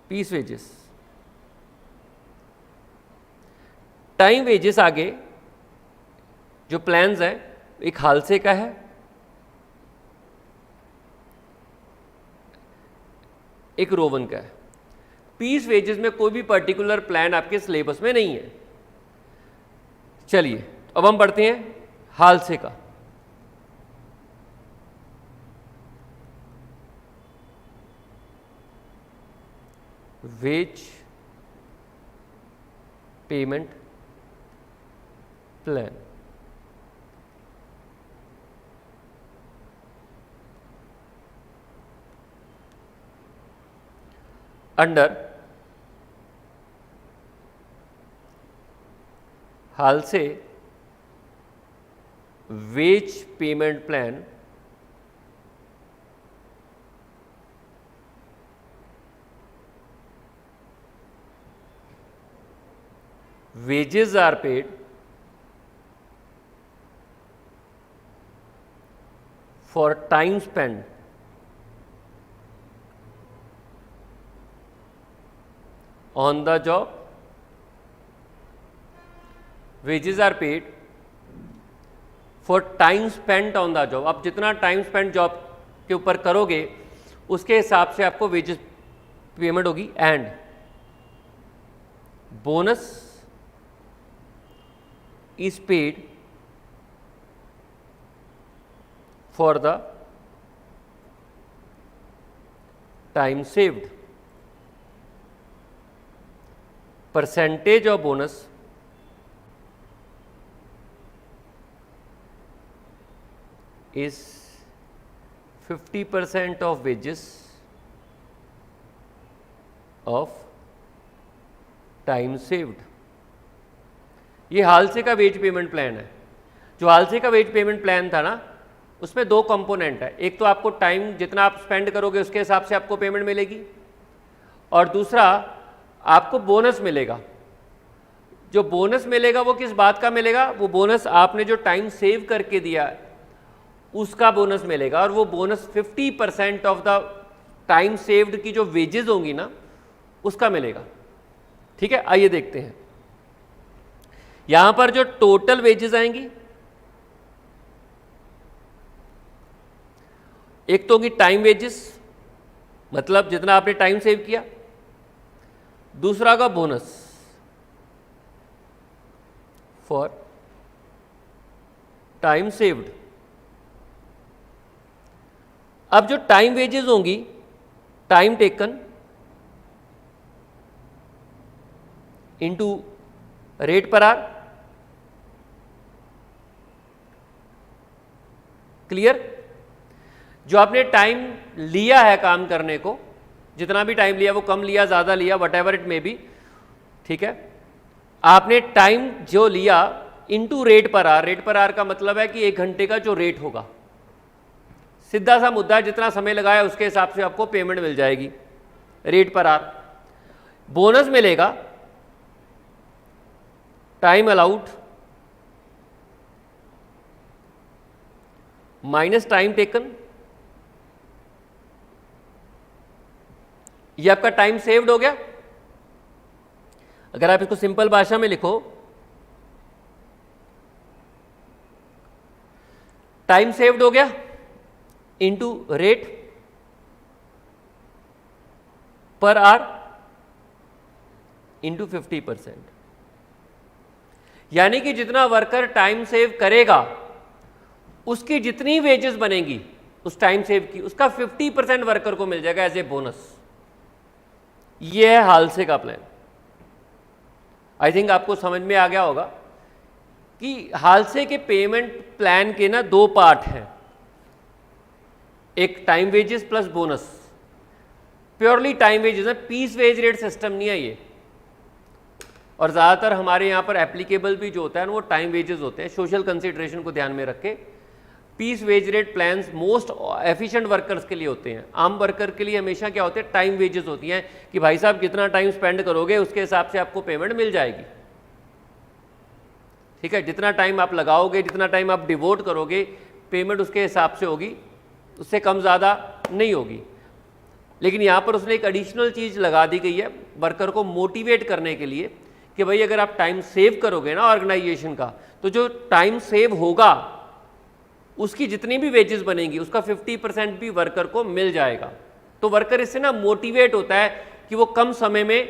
पीस वेजेस। टाइम वेजेस आगे जो प्लान्स हैं, एक हाल से का है, एक रोवन का है। पीस वेजेस में कोई भी पर्टिकुलर प्लान आपके सिलेबस में नहीं है। चलिए अब हम पढ़ते हैं हाल से का। Wage payment plan. Under Halsey wage payment plan wages are paid for time spent on the job. Wages are paid for time spent on the job. आप जितना टाइम स्पेंड जॉब के ऊपर करोगे उसके हिसाब से आपको वेजेस पेमेंट होगी। And bonus is paid for the time saved. Percentage of bonus is 50% of wages of time saved. ये हाल से का वेज पेमेंट प्लान है। जो हाल से का वेज पेमेंट प्लान था ना, उसमें दो कंपोनेंट है। एक तो आपको टाइम जितना आप स्पेंड करोगे उसके हिसाब से आपको पेमेंट मिलेगी, और दूसरा आपको बोनस मिलेगा। जो बोनस मिलेगा वो किस बात का मिलेगा? वो बोनस आपने जो टाइम सेव करके दिया उसका बोनस मिलेगा, और वो bonus 50% of the time saved की जो वेजेस होंगी ना उसका मिलेगा। ठीक है, आइए देखते हैं यहां पर जो टोटल वेजेस आएंगी, एक तो होगी टाइम वेजेस, मतलब जितना आपने टाइम सेव किया, दूसरा होगा बोनस फॉर टाइम सेव्ड। अब जो टाइम वेजेस होंगी, time taken into rate per hour, clear? जो आपने टाइम लिया है काम करने को, जितना भी टाइम लिया, वो कम लिया ज़्यादा लिया, what ever it may be, ठीक है, आपने टाइम जो लिया into rate per hour, rate per hour का मतलब है कि 1 घंटे का जो रेट होगा, सीधा सा मुद्दा है, जितना समय लगाया उसके हिसाब से आपको पेमेंट मिल जाएगी रेट पर आवर। बोनस मिलेगा time allowed minus time taken, ये आपका टाइम सेव्ड हो गया। अगर आप इसको सिंपल भाषा में लिखो, टाइम सेव्ड हो गया into rate per hour into 50%, यानी कि जितना वर्कर टाइम सेव करेगा उसकी जितनी वेजेस बनेगी उस टाइम सेव की, उसका 50% वर्कर को मिल जाएगा एज ए बोनस। यह है हालसे का प्लान। आई थिंक आपको समझ में आ गया होगा कि हालसे के पेमेंट प्लान के ना 2 पार्ट हैं, एक time wages plus bonus. Purely time wages है, पीस वेज रेट सिस्टम नहीं है ये, और ज़्यादातर हमारे यहाँ पर एप्लीकेबल भी जो होता है ना वो टाइम वेजेस होते हैं, सोशल कंसिडरेशन को ध्यान में रख के। Piece wage rate plans most efficient workers के लिए होते हैं। आम वर्कर के लिए हमेशा क्या होते हैं, टाइम वेजेस होती हैं कि भाई साहब जितना टाइम स्पेंड करोगे उसके हिसाब से आपको पेमेंट मिल जाएगी, ठीक है, जितना टाइम आप लगाओगे, जितना टाइम आप डिवोट करोगे, पेमेंट उसके हिसाब से होगी, उससे कम ज़्यादा नहीं होगी। लेकिन यहाँ पर उसने एक एडिशनल चीज़ लगा दी गई है वर्कर को मोटिवेट करने के लिए कि भाई अगर आप टाइम सेव करोगे ना ऑर्गेनाइजेशन का, तो जो टाइम सेव होगा उसकी जितनी भी वेजेस बनेगी उसका 50% भी वर्कर को मिल जाएगा। तो वर्कर इससे ना मोटिवेट होता है कि वो कम समय में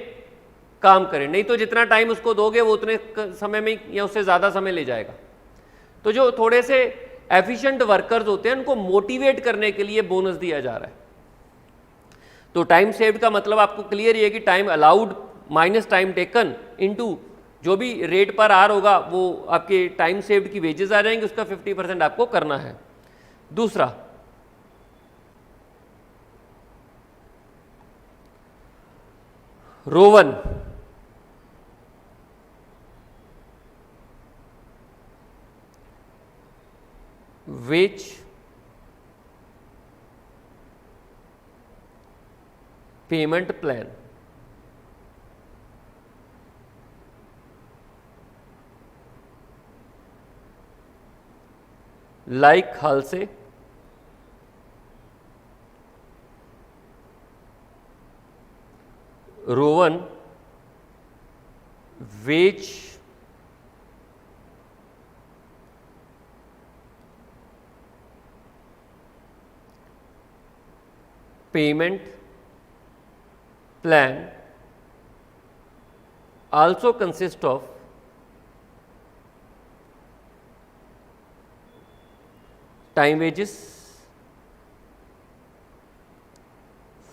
काम करे, नहीं तो जितना टाइम उसको दोगे वो उतने समय में या उससे ज़्यादा समय ले जाएगा। तो जो थोड़े से एफिशिएंट वर्कर्स होते हैं उनको मोटिवेट करने के लिए बोनस दिया जा रहा है। तो टाइम सेव्ड का मतलब आपको क्लियर ये है कि time allowed minus time taken into जो भी रेट पर आर होगा वो आपके टाइम सेव्ड की वेजेस आ जाएंगे, उसका 50% आपको करना है। दूसरा, Rowan wage payment plan like Halsey, Rowan wage payment plan also consists of time wages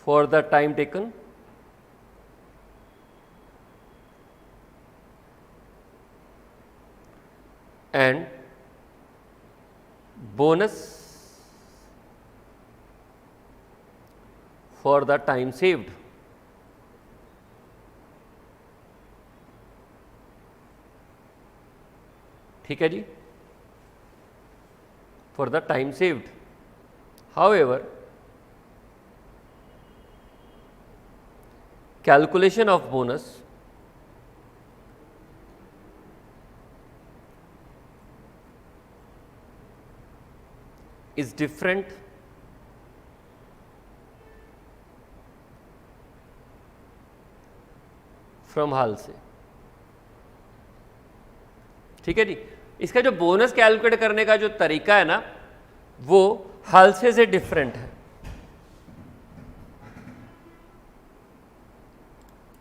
for the time taken and bonus for the time saved. ठीक है जी, for the time saved. However, calculation of bonus is different from Halsey. ठीक है जी। इसका जो bonus calculate करने का जो तरीका है ना, वो हालसे से डिफरेंट है,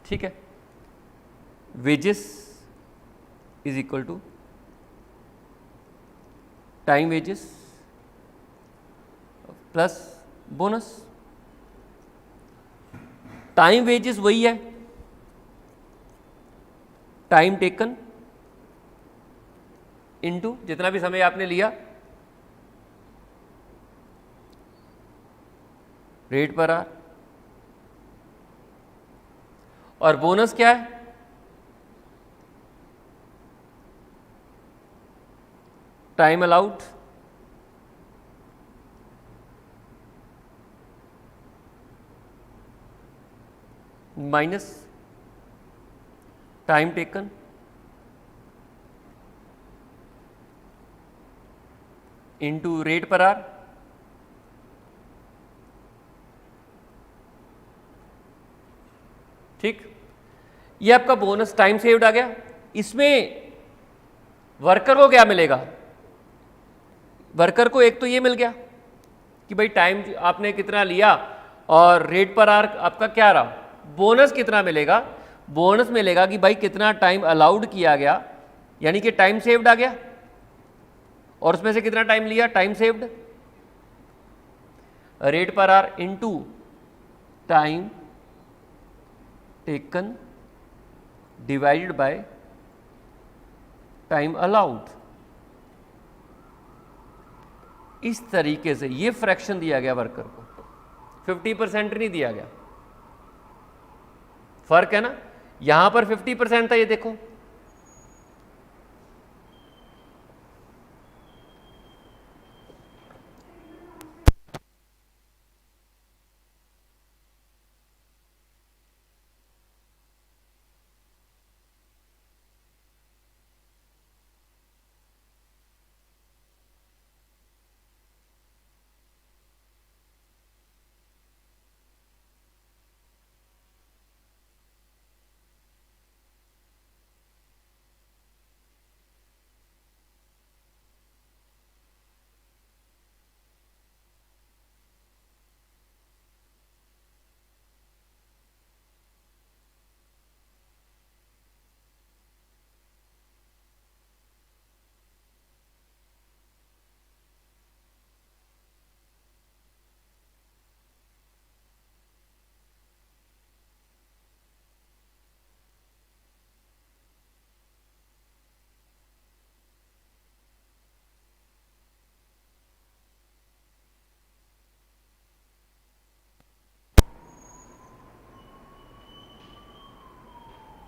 ठीक है। Wages is equal to time wages plus bonus. Time wages वही है, टाइम टेकन इनटू जितना भी समय आपने लिया, रेट पर आवर। और बोनस क्या है? Time allowed minus time taken into rate per hour. ठीक, ये आपका बोनस टाइम सेव्ड आ गया। इसमें वर्कर को क्या मिलेगा? वर्कर को एक तो ये मिल गया कि भाई टाइम आपने कितना लिया, और रेट पर आवर आपका क्या रहा। बोनस कितना मिलेगा? बोनस मिलेगा कि भाई कितना टाइम अलाउड किया गया, यानी कि टाइम सेव्ड आ गया, और उसमें से कितना टाइम लिया, time saved. Rate per hour into time taken divided by time allowed. इस तरीके से ये फ्रैक्शन दिया गया वर्कर को, 50% नहीं दिया गया। फर्क है ना, यहां पर 50% था, ये देखो।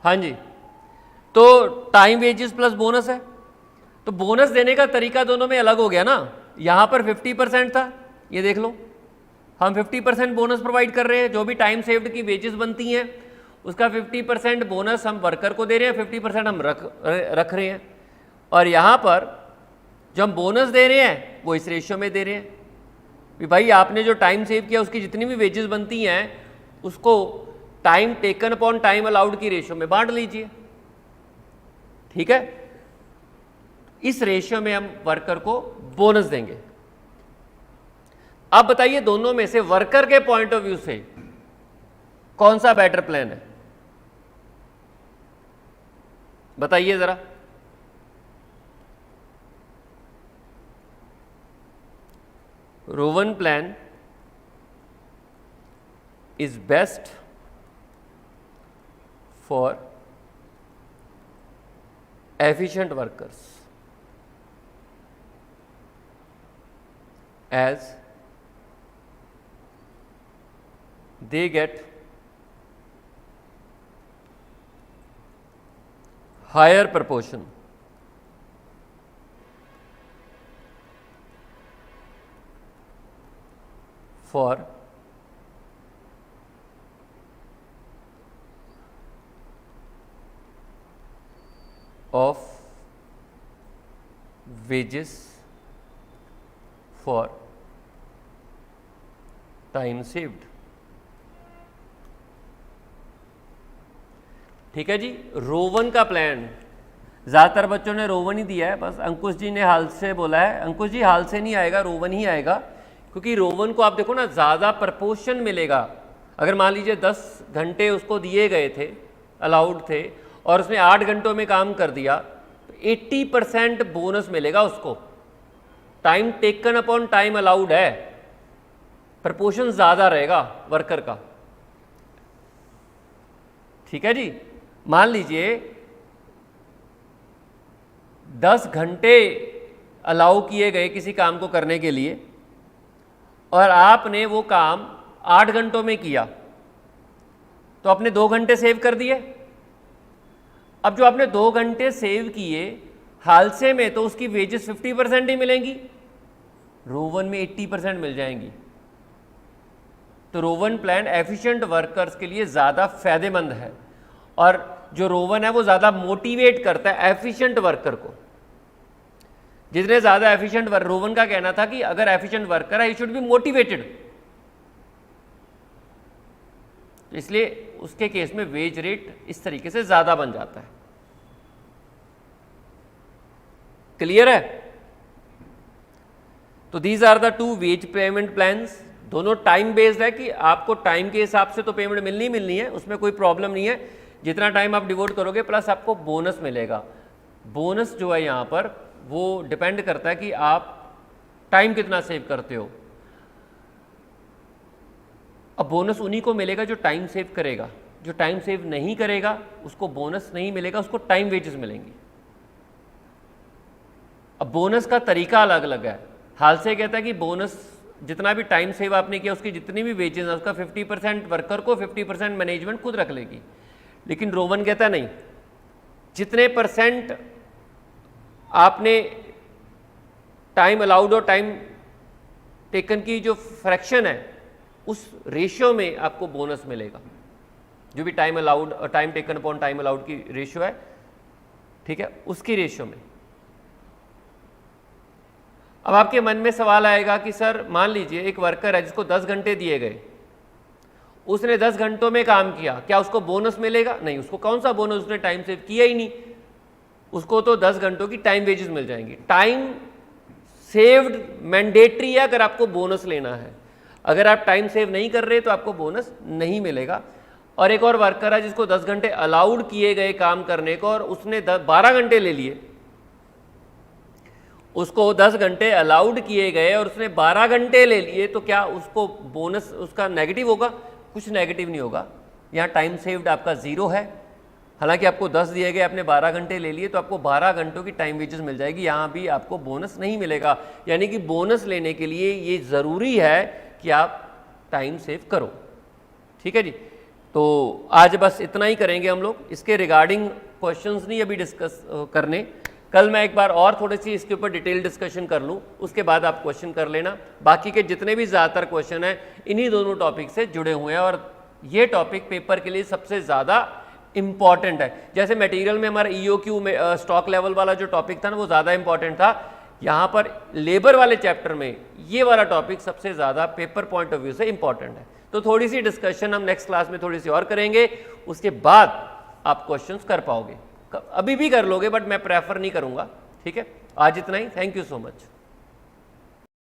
हाँ जी, तो टाइम वेजेस प्लस बोनस है, तो बोनस देने का तरीका दोनों में अलग हो गया ना। यहाँ पर 50% था, ये देख लो, हम 50% बोनस प्रोवाइड कर रहे हैं। जो भी टाइम सेव्ड की वेजेस बनती हैं उसका 50% बोनस हम वर्कर को दे रहे हैं, 50% हम रख रहे हैं। और यहाँ पर जो हम बोनस दे रहे हैं वो इस रेशियो में दे रहे हैं कि भाई आपने जो टाइम सेव किया उसकी जितनी भी वेजेस बनती हैं उसको time taken upon time allowed की रेशियो में बांट लीजिए, ठीक है। इस रेशियो में हम वर्कर को बोनस देंगे। अब बताइए दोनों में से वर्कर के पॉइंट ऑफ व्यू से कौन सा बेटर प्लान है? बताइए जरा। Rowan plan is best for efficient workers as they get higher proportion for of wages for time saved। ठीक है जी, रोवन का प्लान ज़्यादातर बच्चों ने रोवन ही दिया है, बस अंकुश जी ने हाल से बोला है। अंकुश जी हाल से नहीं आएगा, रोवन ही आएगा, क्योंकि रोवन को आप देखो ना ज़्यादा प्रपोर्शन मिलेगा। अगर मान लीजिए 10 घंटे उसको दिए गए थे, अलाउड थे, और उसने 8 घंटों में काम कर दिया, तो 80% बोनस मिलेगा उसको। Time taken upon time allowed है, प्रपोर्शन ज़्यादा रहेगा वर्कर का। ठीक है जी। मान लीजिए 10 घंटे अलाउ किए गए किसी काम को करने के लिए, और आपने वो काम 8 घंटों में किया, तो आपने 2 घंटे सेव कर दिए। अब जो आपने 2 घंटे सेव किए हाल से में, तो उसकी वेजेस 50% ही मिलेंगी, रोवन में 80% मिल जाएंगी। तो रोवन प्लान एफिशिएंट वर्कर्स के लिए ज़्यादा फायदेमंद है, और जो रोवन है वो ज़्यादा मोटिवेट करता है एफिशिएंट वर्कर को। जितने ज़्यादा एफिशिएंट वर्कर, रोवन का कहना था कि अगर एफिशिएंट वर्कर है, ही शुड बी मोटिवेटेड, इसलिए उसके केस में वेज रेट इस तरीके से ज़्यादा बन जाता है। क्लियर है? तो these are the 2 wage payment plans. दोनों टाइम बेस्ड है कि आपको टाइम के हिसाब से तो पेमेंट मिलनी है, उसमें कोई प्रॉब्लम नहीं है। जितना टाइम आप डिवोट करोगे प्लस आपको बोनस मिलेगा। बोनस जो है यहाँ पर वो डिपेंड करता है कि आप टाइम कितना सेव करते हो। अब बोनस उन्हीं को मिलेगा जो टाइम सेव करेगा, जो टाइम सेव नहीं करेगा उसको बोनस नहीं मिलेगा, उसको टाइम वेजेस मिलेंगी। अब बोनस का तरीका अलग अलग है। हाल से कहता है कि बोनस जितना भी टाइम सेव आपने किया उसकी जितनी भी वेजेस है उसका 50% वर्कर को, 50% मैनेजमेंट खुद रख लेगी। लेकिन रोवन कहता नहीं, जितने परसेंट आपने टाइम अलाउड और टाइम टेकन की जो फ्रैक्शन है उस रेशियो में आपको बोनस मिलेगा। जो भी टाइम अलाउड और time taken upon time allowed की रेशियो है, ठीक है, उसकी रेशियो में। अब आपके मन में सवाल आएगा कि सर मान लीजिए एक वर्कर है जिसको 10 घंटे दिए गए, उसने 10 घंटों में काम किया, क्या उसको बोनस मिलेगा? नहीं, उसको कौन सा बोनस, उसने टाइम सेव किया ही नहीं, उसको तो 10 घंटों की टाइम वेजेस मिल जाएंगी। टाइम सेव्ड मैंडेटरी है अगर आपको बोनस लेना है। अगर आप टाइम सेव नहीं कर रहे तो आपको बोनस नहीं मिलेगा। और एक और वर्कर है जिसको 10 घंटे अलाउड किए गए काम करने को और उसने 12 घंटे ले लिए, उसको 10 घंटे अलाउड किए गए और उसने 12 घंटे ले लिए, तो क्या उसको बोनस उसका नेगेटिव होगा? कुछ नेगेटिव नहीं होगा। यहाँ टाइम सेव्ड आपका 0 है। हालांकि आपको 10 दिए गए, आपने 12 घंटे ले लिए, तो आपको 12 घंटों की टाइम वेजेस मिल जाएगी। यहाँ भी आपको बोनस नहीं मिलेगा। यानी कि बोनस लेने के लिए ये ज़रूरी है कि आप टाइम सेव करो। ठीक है जी। तो आज बस इतना ही करेंगे हम लोग। इसके रिगार्डिंग क्वेश्चंस नहीं अभी डिस्कस करने, कल मैं एक बार और थोड़ी सी इसके ऊपर डिटेल डिस्कशन कर लूँ, उसके बाद आप क्वेश्चन कर लेना। बाकी के जितने भी ज़्यादातर क्वेश्चन हैं इन्हीं दोनों टॉपिक से जुड़े हुए हैं, और ये टॉपिक पेपर के लिए सबसे ज़्यादा इम्पॉर्टेंट है। जैसे मटेरियल में हमारा EOQ में स्टॉक लेवल वाला जो टॉपिक था ना वो ज़्यादा इंपॉर्टेंट था, यहाँ पर लेबर वाले चैप्टर में ये वाला टॉपिक सबसे ज़्यादा पेपर पॉइंट ऑफ व्यू से इंपॉर्टेंट है। तो थोड़ी सी डिस्कशन हम नेक्स्ट क्लास में थोड़ी सी और करेंगे, उसके बाद आप क्वेश्चंस कर पाओगे। अभी भी कर लोगे बट मैं प्रेफर नहीं करूँगा। ठीक है, आज इतना ही। Thank you so much.